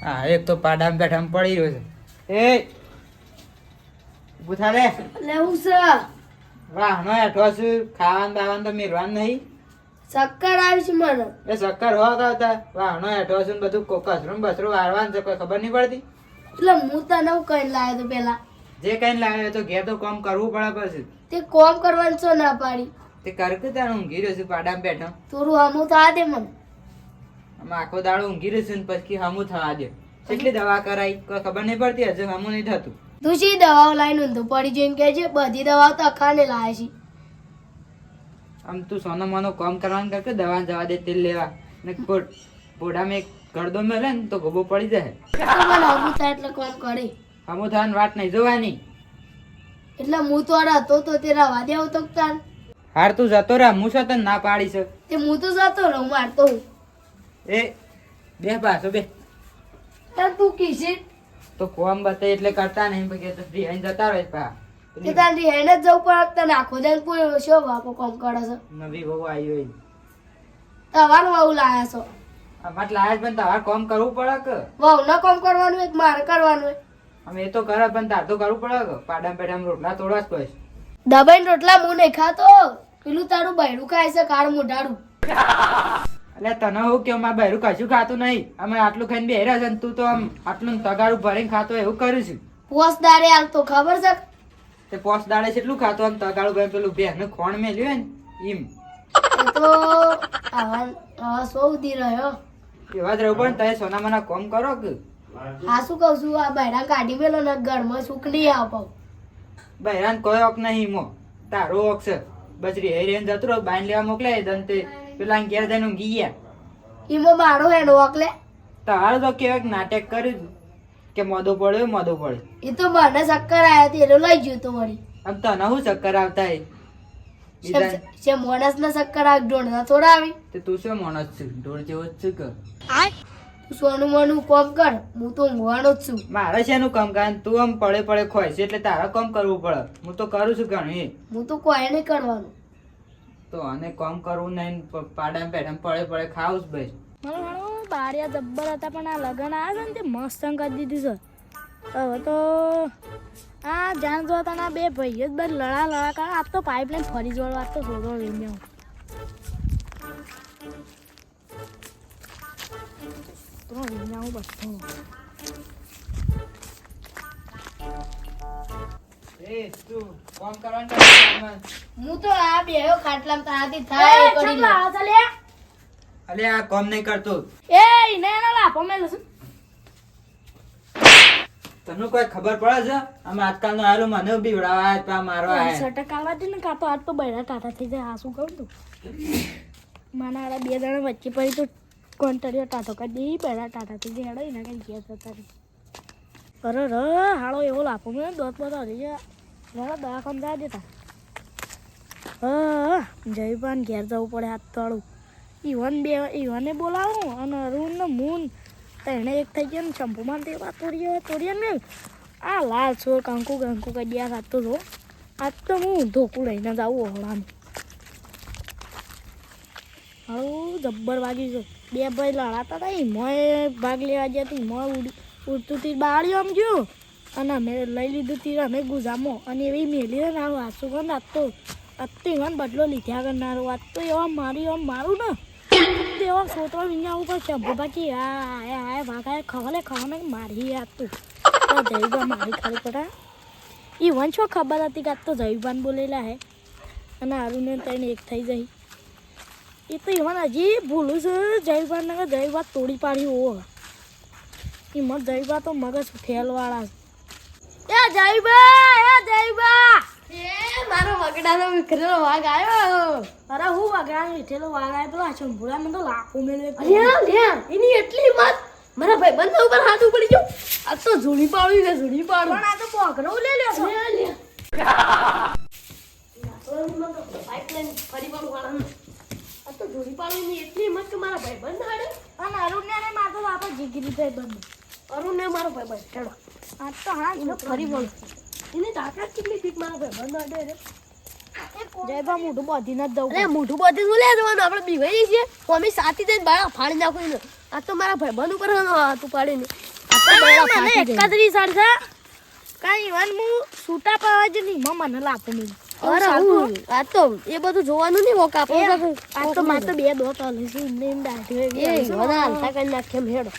હા એક તો પાડામાં બેઠામાં પડી રહ્યો છે. એ ઊભું થા લે. લેવું છે વાહનો હેઠો છું, ખાવાનું બાવાનું તો મેળવાનું નહીં. ચક્કર આવી છે મને. એ શક્કર હો આવતા વાહનો હેઠો છું ને બધું કચરું ને બસરું વારવાનું છે, કોઈ ખબર નહીં પડતી. એટલે હું તને કઈ લાવ્યો તો પેલા જે કઈ લાવે તો ઘેર તો કામ કરવું પડે પછી. તે કોમ કરવાનું છો ના પાડી તે કરકે તારે ઊંઘી રહ્યો છું પાડામાં બેઠો. થોડું હમું થવા દે મને. આમાં આખો દાડો ઊંઘી રહ્યો છું ને પછી હમું થવા દે. કેટલી દવા કરાઈ કોઈ ખબર નહીં પડતી, હજુ હમું નહીં થતું. તું શી દવાઓ લાવીને ઊંધું પડી જઈને કે છે બધી દવાઓ તો અખાને લાવે છે. આમ તું સોનો મોનો કામ કરવાનું કરકે દવા જવા દે તેલ લેવા ને પોડામાં એક ગળદો મેલે ને તો ગોબો પડી જાય. તો મને હમું થાય એટલે કોમ કરે. હમું થવાની વાત નહીં જોવાની. એટલે હું તો હતો તો તે રવા દેવો તો તાર. હાર તું જતો રહે, હું શું તને ના પાડી છે. તે હું તો જતો રહું મારતો હું. એ બે પાછો બે તાર તું કીધી તો કોમ બતાય એટલે કરતા નહીં પછી તો ફ્રી જતા રહે પા. કે તાર રિહાઈને જ જવું પડે તને આખો દે પૂરો શો બાપો કોમ કરે છે. નવી બહુ આવી હોય તમારું વહુ લાયા છો. અમારે લાયા જ પણ તમારે કામ કરવું પડે કે. વહુ ના કોમ કરવાનું હોય કે મારે કરવાનું હોય. અમે એ તો કરે પણ તાર તો કરવું પડે કે. પાડામાં પેડામાં રોટલા તોડવા જ પડે. દબાઈને રોટલા હું નહીં ખાતો, પેલું તારું બૈરું ખાય છે કાળ મોઢાડું. એટલે તને હું કે મારે બહેરું કશું ખાતું નહીં, અમે આટલું ખાઈને બેહર્યા છે ને તું તો આમ આટલું તગારું ભરીને ખાતો એવું કર્યું છે. પોસદારે હાલ તો ખબર છે. તે પોસ દાડે કેટલું ખાતો આમ તગારું ભરીને પેલું ભેંસનું ખોણ મેલ્યું ને એમ. એ તો આવા સો ઉધી રહ્યો. એવા જ રહેવું પણ તમે સોના મના કોમ કરો કે. હા શું કહું છું, આ બૈરા કાઢી મેલો ને ઘરમાં સુખ નહીં આવો. બહેરાન કોઈ ઓક નહીં મો તારો ઓક છે. બચરી હે રેન જતું રહો બાઈન લેવા મોકલે દન તે પેલા ઘેર જઈને ઊંઘી ગયા. એમાં મારો હેનો વાકલે. તારે તો કેવાક નાટક કર્યું કે મોદો પડ્યો મોદો પડ્યો. એ તો મને ચક્કર આવ્યા હતી એનો લઈ ગયો તો વળી. આમ તને શું ચક્કર આવતા હે? છે મોણસ ના ચક્કર આવે ઢોળના થોડા આવી. તે તું શું માણસ છે? ઢોળ જેવો જ છે કે. તું સોનું મોનું કોમ કર, હું તો ઊંઘવાનો જ છું. મારે શેનું કામ કારણ તું આમ પડે પડે ખોય છે એટલે તારા કામ કરવું પડે. હું તો કરું છું ઘણી. હું તો કોઈ નહીં કરવાનું. તો આને કામ કરવું નહીં પાડામાં પેડામાં પડે પડે ખાવું જ ભાઈ. મારું બારિયા જબ્બર હતા પણ આ લગન આવ્યા છે ને તે મસ્ત કરી દીધું છે. હવે તો આ જાણ જોતા ના બે ભાઈઓ જ બસ લડા કરે. આ તો પાઇપલાઇન ફરી જોડવા આ તો થોડો લઈને આવું. તો લઈને આવું બધું. એ તું કામ કરવાનું કર. હું તો આ બેહ્યો ખાટલામાં તારાથી થાય એ કરી લે. અલે આ કામ નહીં કરતો. તને કોઈ ખબર પડે છે? અમે આજકાલ નો આયલો મને બીવડાવા આયા પા મારવા આયા. સટક આલવા દે ને કાં તો આજ તો બૈરા ટાટા થઈ જાય. આ શું કહું તું મને આડા બે જણા વચ્ચે પડી તો કોન્ટરીઓ ટાટો કરી દે. બૈરા ટાટા થઈ જાય. હેડો એના કઈ ઘેર જતા રહી. અરે ર હાળો એવો લાપો મને દોત બધો હરી જાય. હેડો દવાખાને જા દેતા. હા જયપાન ઘેર જવું પડે હાથ તળું. ઈવને બોલાવું અને અરુણ ને મૂન તેને એક થઈ ગયા ને શંભુમાં તે વાત તોડીએ ને આ લાલ છોડ કંકુ કરી દે. આ તો જો આજ તો હું ધોકું લઈને જાઉં ઓહળાનું. હવે જબ્બર વાગ્યું છે. બે ભાઈ લડાતા હતા એમાં ભાગ લેવા ગયા હતી. એમાં ઉડતું તીર બાળ્યું આમ ગયું અને અમે લઈ લીધું તીર અમે ગુજામો અને એવી મેલી ને આવું હાથું કર આજ તો એવાનો બદલો લીધા કરનારો. આજ તો એવા મારું ને એવા છોતરો વિના ઉપર શંભુ બાકી આ વાઘા ખવાને મારી આજ તો જયબા મારી ખાલી પડા. ઈવન શું ખબર હતી કે આજ તો જયબાન બોલેલા હે અને આરુને તઈને એક થઈ જાય. એ તો ઈવન હજી ભૂલું છે જયબાન ને જયબા તોડી પાડી હો. એમાં જયબા તો મગજ ફેલવાળા છે. એ જયબા મારો વગડાનો વિખરેલો વાઘ આવ્યો. અરે હું વાગડા મીઠેલો વાગ આવ્યો પેલો આ શંભુડા મને તો લાખો મેળવે. એની એટલી હિંમત મારા ભાઈ બંધ ઉપર હાથ ઉપડી ગયો. આ તો ઝૂડી પાડવી છે ઝૂડી પાડવી. પણ આ તો પોકરો લે લે પાઇપલાઇન ફરી પાડું વાળા. આ તો ઝૂડી પાડવી એટલી હિંમત કે મારા ભાઈ બંધ હાડે. અને અરુણ ને માતો આપણે જીગરી થઈ બંધ. અરુણ ને મારો ભાઈ બંધ હેડો. આ તો હા એને ફરી બોલ. એની તાકાત કેટલી પીક મારા ભાઈ બંધ હાડે રે. જયબા મોઢું બાંધી ના દઉં. અરે મોઢું બધી શું લે જવાનું આપણે બીવાઈ જઈએ. મમ્મી સાથી જઈને બાળા ફાડી નાખું. આ તો મારા ભાઈ બંધ ઉપર હાથ ઉપાડીને મને એકત્રી સડશે કાઈ વન હું સૂટા પાવા જ નહીં મને લાપો નહીં અરે હું આ તો એ બધું જોવાનું નહીં હો કાપો આ તો મારે તો બે દોત આલે છે ઇન્ને ઇન દાઢી એ વડા હાલતા કરી નાખે એમ હેડો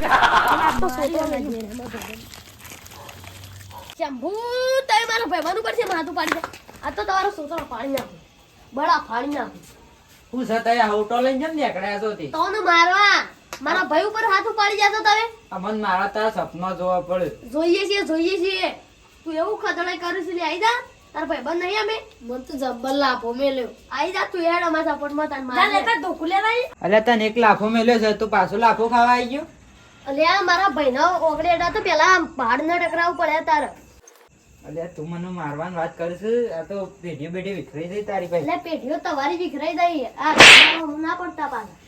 આ તો સોતો નહીં શંભુ તમે મારા ભાઈબંધ ઉપર છે માથું પાડી દે આ તો તમારો સોતરો પાડી નાખો બડા ફાડી નાખો હું છતાંય આવટો લઈને જેમ નીકળ્યા છો તે તો ને મારવા મારા ભાઈ ઉપર હાથ ઉપાડી જતો તમે અમન મારા તારા સપના જોવા પડે જોઈએ છીએ તું એવું ખતડાઈ કરું છું લે આઈ જા તારા ભાઈબંધ નહીં અમે મને તો જબ્બર લાભો મેલ્યો આઈ જા તું હેડ અમારા સપોર્ટમાં તાર માર ચાલ એકા ધોકુ લેવાય અલ્યા તને એક લાફો મેલ્યો છે તું પાછો લાફો ખાવા આવી ગયો અલ્યા મારા ભાઈનો ઓગળે એડા તો પેલા પહાડ ન ટકરાવું પડે તારે અલ્યા તું મને મારવાની વાત કરે છે આ તો પેઢીઓ બેઠી વિખરાઈ જઈ તારી પાસે એટલે પેઢીઓ તમારી વિખરાઈ જાય આ ના પડતા પાછા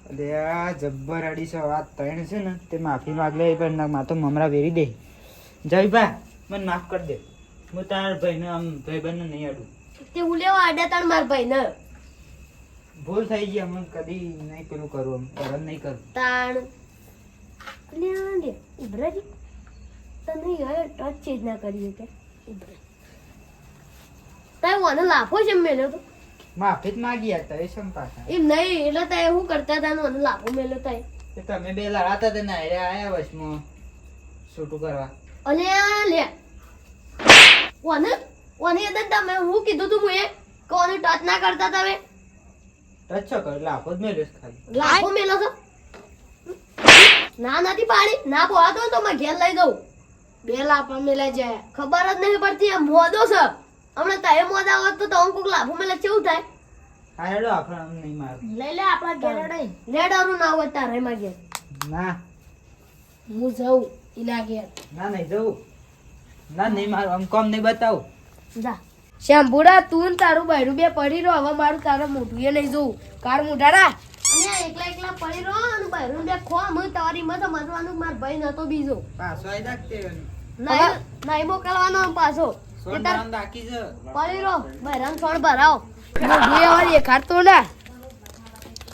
અલ્યા જબ્બર અડીસો વાત ત્રણ છે ને તે માફી માગ લે પણ મા તો મમરા વેરી દે જય બા મને માફ કરી દે હું તારા ભાઈને આમ ભાઈબંધને નહીં અડું તે ઉલેવા આડા તાર માર ભાઈને ભૂલ થઈ ગઈ અમે કદી નહીં પેલું કરું કરન નહીં કરું તાણ અલ્યા લે ઉભરાજી તને યાર ટચ ચેન્જ ના કરી કે ઉભરા તાય ઓને લાફો છે મેલ્યો તો માફી જ માગી હતા એ શમ પાછા એમ નહીં એટલે તાય હું કરતા હતા ને ઓને લાફો મેલ્યો તાય તે તમે બે લડાતા હતા ને આયા વચમાં છૂટું કરવા અલ્યા લે ઓને એદન તમે હું કીધું તું મુએ કોને ટચ ના કરતા તમે ટચ કર લાફો જ મેલ્યો છે ખાલી લાફો મેલો છો ના નથી પાડી ના બોવા દો તો મેં ઘેર લઈ દઉં બે લાફા મેલા જાય ખબર જ નહીં પડતી આ મોદો છે હમણાં તારે મોદા હોત તો હું કોક લાફો મેલે કેવું થાય હા હેડો આપણે આમ નહીં માર લઈ લે આપણા ઘેર અડાઈ લેડારું ના હોય તારે માં ઘેર ના હું જાઉં એના ઘેર ના નહીં જવું ના નહીં મારું આમ કોમ નહીં બતાવું જા શ્યામભુડા તું ને તારું બૈરું બે પડી રહો હવે મારું તારા મોઢું એ નહીં જોવું કાર મોઢાડા અને એકલા એકલા પડી રહો અને બૈરું બે ખો હું તારી મત મજવાનું માર ભાઈ નતો બીજો પાછો આવી દાખતે નહીં મોકલવાનો પાછો સોન બાંધ રાખી છે પડી રહો બૈરાન સોણ ભરાવો મોઢું એવા દેખાડતો ના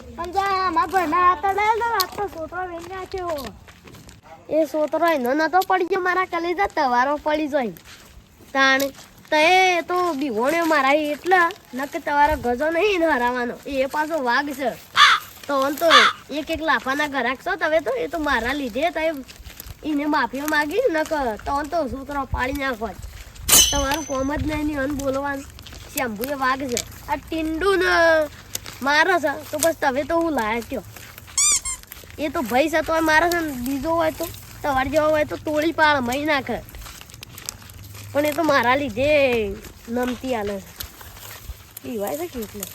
પણ જા મારા ભાઈના હાથ અડાયેલ તો હાથ તો સોતરો વેચી નાખ્યો એ સોતરો એનો નતો પડી ગયો મારા કલેજા તવારો પડી જાય તાણ તે તો બીવોણ્યો મારા એટલે નકે તમારો ગજો નહીં ને હરાવાનો એ પાછો વાઘ છે તો આમ તો એક લાફાના ઘરાક છો તમે તો એ તો મારા લીધે તો એને માફીઓ માગી નક તો આમ તો સૂત્રો પાડી નાખો તમારું કોમ જ નહીં અન બોલવાનું શંભુ એ વાઘ છે આ ટીંડું ને મારે છે તો બસ તમે તો હું લાયા કયો એ તો ભાઈ છે તો મારે છે ને બીજો હોય તો તમારે જેવો હોય તો તોડી પાડ મહી નાખે પણ એ તો મારા લીધે નમતી આલે પીવાય છે કે એટલે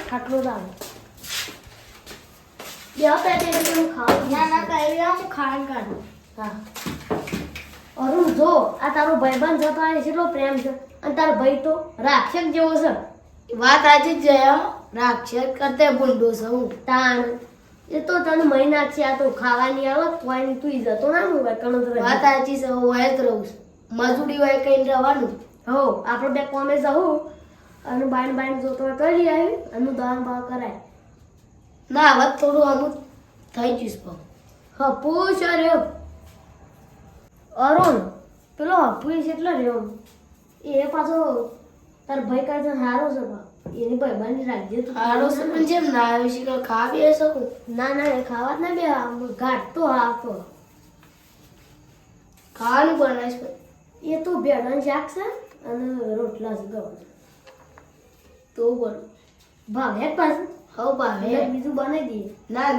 ખાટલો દાવ અરુણ જો આ તારો ભાઈબંધ જતો આવે કેટલો પ્રેમ છે અને તારો ભાઈ તો રાક્ષસ જેવો છે વાત આજે જ જયા રાક્ષસ કરતે ભૂંડો છે હું તાણ એ તો તને મહિના છે આ તો ખાવાની આવે કોઈ તું જતો ના હું કણો વાત સાચી છે હોય જ રહું મજૂરી હોય કઈ રહેવાનું હો આપણે બે કોમે જવું અને બાઈન બાઈન જોતો કરી આવી અને દવાન ભાવ કરાય ના હવે થોડું અમુક થઈ જઈશ પણ હપુ છે રહ્યો અરુણ પેલો હપુ છે એટલે રહ્યો એ પાછો તાર ભાઈ કાઢે સારો છે બા એની ભાઈબાની રાખજે તું હારો છે પણ જેમ ના આવી છે ખા બે શકું ના એ ખાવા જ ના બે ઘાટ તો આપો ખાવાનું બનાવીશ એ તો ભેળાનું શાક છે અને રોટલા છે ગવા તો બોલો ભાવે પાછું હવ ભાવે બીજું બનાવી દઈએ ના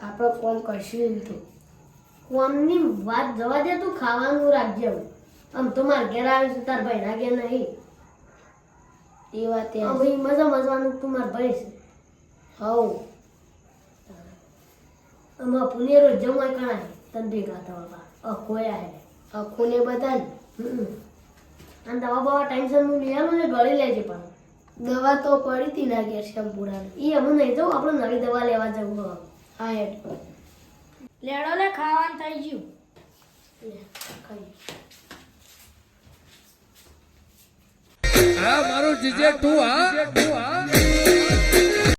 આપણે કોમ કરશું તો કોમની વાત જવા દે તું ખાવાનું રાખજે આમ તો મારે ઘેર આવીશું તાર ભાઈ ના ઘેર નહીં એ વાત ભાઈ મજા મજાનું તું માર ભાઈ છે હવ આમાં પુને રોજ જમવા કણા તને ભેગા થવા અખોયા હે અખોને બધા અને દવા બવા ટાઈમસર હું લઈ આવું ને ગળી લેજે પણ દવા તો પડી હતી ના ઘેર શંપુરા એ અમે નહીં જવું આપણે નવી દવા લેવા જવું હા હેડ લેડો લે ખાવાનું થઈ ગયું આ મારું જીજે તું હા